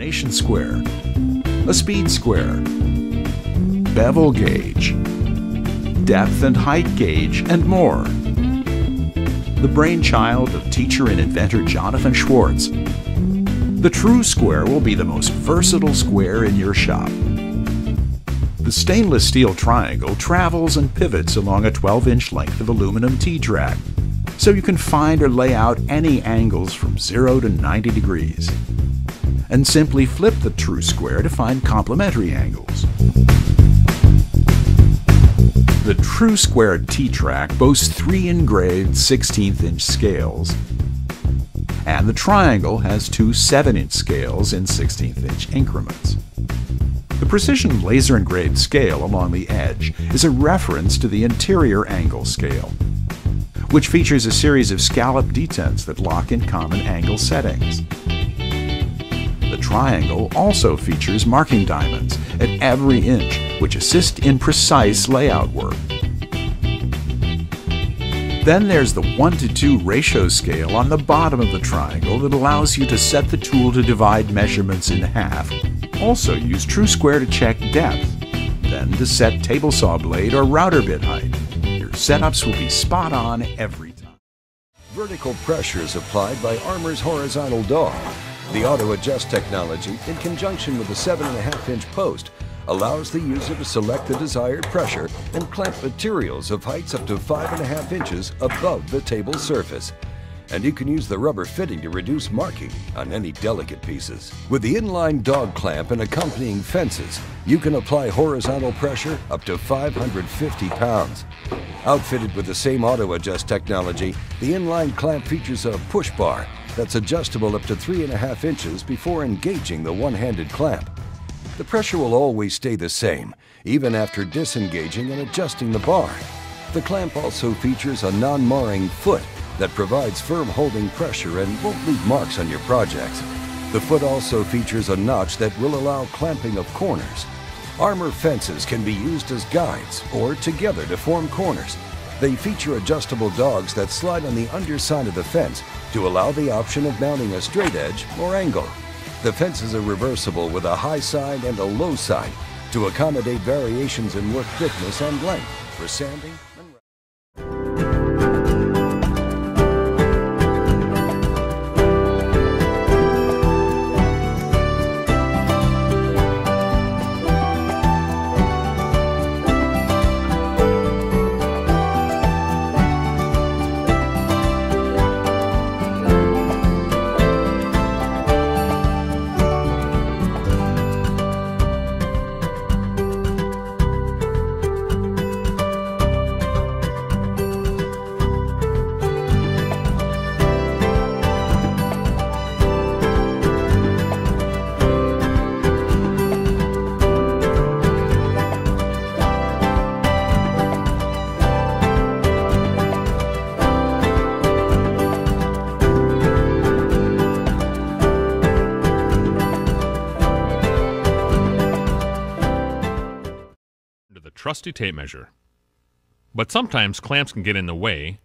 inclination square, a speed square, bevel gauge, depth and height gauge, and more. The brainchild of teacher and inventor Jonathan Schwartz, the TruSquare will be the most versatile square in your shop. The stainless steel triangle travels and pivots along a 12-inch length of aluminum T-track, so you can find or lay out any angles from 0 to 90 degrees. And simply flip the TruSquare to find complementary angles. The TruSquare T-track boasts 3 engraved 16th-inch scales, and the triangle has 2 7-inch scales in 16th-inch increments. The precision laser engraved scale along the edge is a reference to the interior angle scale, which features a series of scallop detents that lock in common angle settings. The triangle also features marking diamonds at every inch, which assist in precise layout work. Then there's the 1:2 ratio scale on the bottom of the triangle that allows you to set the tool to divide measurements in half. Also use TruSquare to check depth, then to set table saw blade or router bit height. Your setups will be spot on every time. Vertical pressure is applied by Armor's horizontal dog. The auto-adjust technology, in conjunction with the 7.5-inch post, allows the user to select the desired pressure and clamp materials of heights up to 5.5 inches above the table surface. And you can use the rubber fitting to reduce marking on any delicate pieces. With the inline dog clamp and accompanying fences, you can apply horizontal pressure up to 550 pounds. Outfitted with the same auto-adjust technology, the inline clamp features a push bar that's adjustable up to 3.5 inches before engaging the one-handed clamp. The pressure will always stay the same, even after disengaging and adjusting the bar. The clamp also features a non-marring foot that provides firm holding pressure and won't leave marks on your projects. The foot also features a notch that will allow clamping of corners. Armor fences can be used as guides or together to form corners. They feature adjustable dogs that slide on the underside of the fence to allow the option of mounting a straight edge or angle. The fences are reversible with a high side and a low side to accommodate variations in work thickness and length for sanding. Trusty tape measure. But sometimes clamps can get in the way,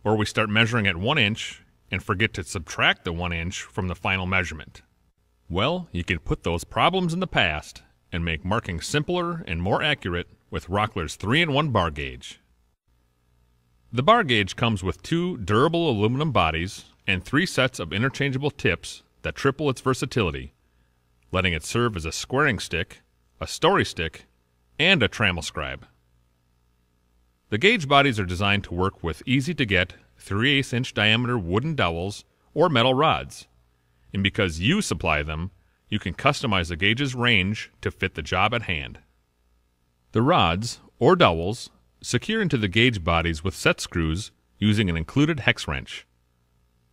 or we start measuring at 1 inch and forget to subtract the 1 inch from the final measurement. Well, you can put those problems in the past and make marking simpler and more accurate with Rockler's 3-in-1 bar gauge. The bar gauge comes with 2 durable aluminum bodies and 3 sets of interchangeable tips that triple its versatility, letting it serve as a squaring stick, a story stick, and a trammel scribe. The gauge bodies are designed to work with easy-to-get 3/8 inch diameter wooden dowels or metal rods, and because you supply them, you can customize the gauge's range to fit the job at hand. The rods, or dowels, secure into the gauge bodies with set screws using an included hex wrench.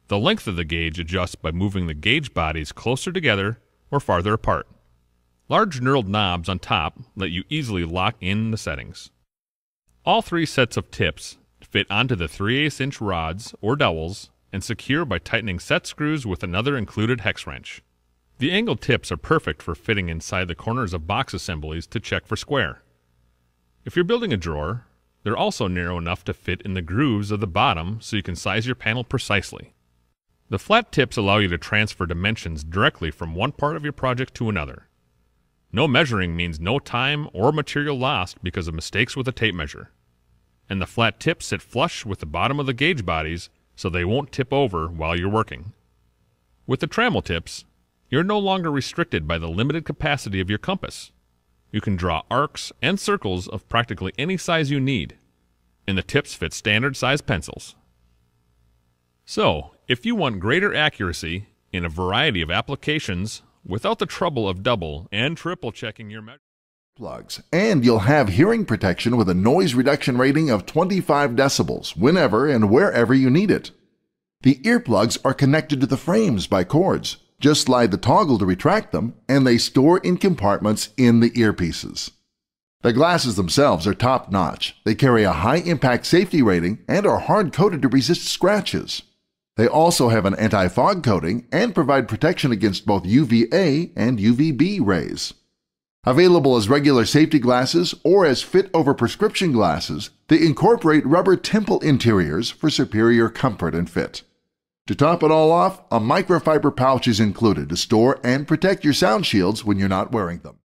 The length of the gauge adjusts by moving the gauge bodies closer together or farther apart. Large knurled knobs on top let you easily lock in the settings. All 3 sets of tips fit onto the 3/8 inch rods or dowels and secure by tightening set screws with another included hex wrench. The angled tips are perfect for fitting inside the corners of box assemblies to check for square. If you're building a drawer, they're also narrow enough to fit in the grooves of the bottom so you can size your panel precisely. The flat tips allow you to transfer dimensions directly from one part of your project to another. No measuring means no time or material lost because of mistakes with a tape measure. And the flat tips sit flush with the bottom of the gauge bodies so they won't tip over while you're working. With the trammel tips, you're no longer restricted by the limited capacity of your compass. You can draw arcs and circles of practically any size you need, and the tips fit standard size pencils. So, if you want greater accuracy in a variety of applications without the trouble of double and triple checking your measure plugs, and you'll have hearing protection with a noise reduction rating of 25 decibels whenever and wherever you need it. The earplugs are connected to the frames by cords. Just slide the toggle to retract them, and they store in compartments in the earpieces. The glasses themselves are top-notch. They carry a high-impact safety rating and are hard-coated to resist scratches. They also have an anti-fog coating and provide protection against both UVA and UVB rays. Available as regular safety glasses or as fit-over prescription glasses, they incorporate rubber temple interiors for superior comfort and fit. To top it all off, a microfiber pouch is included to store and protect your sound shields when you're not wearing them.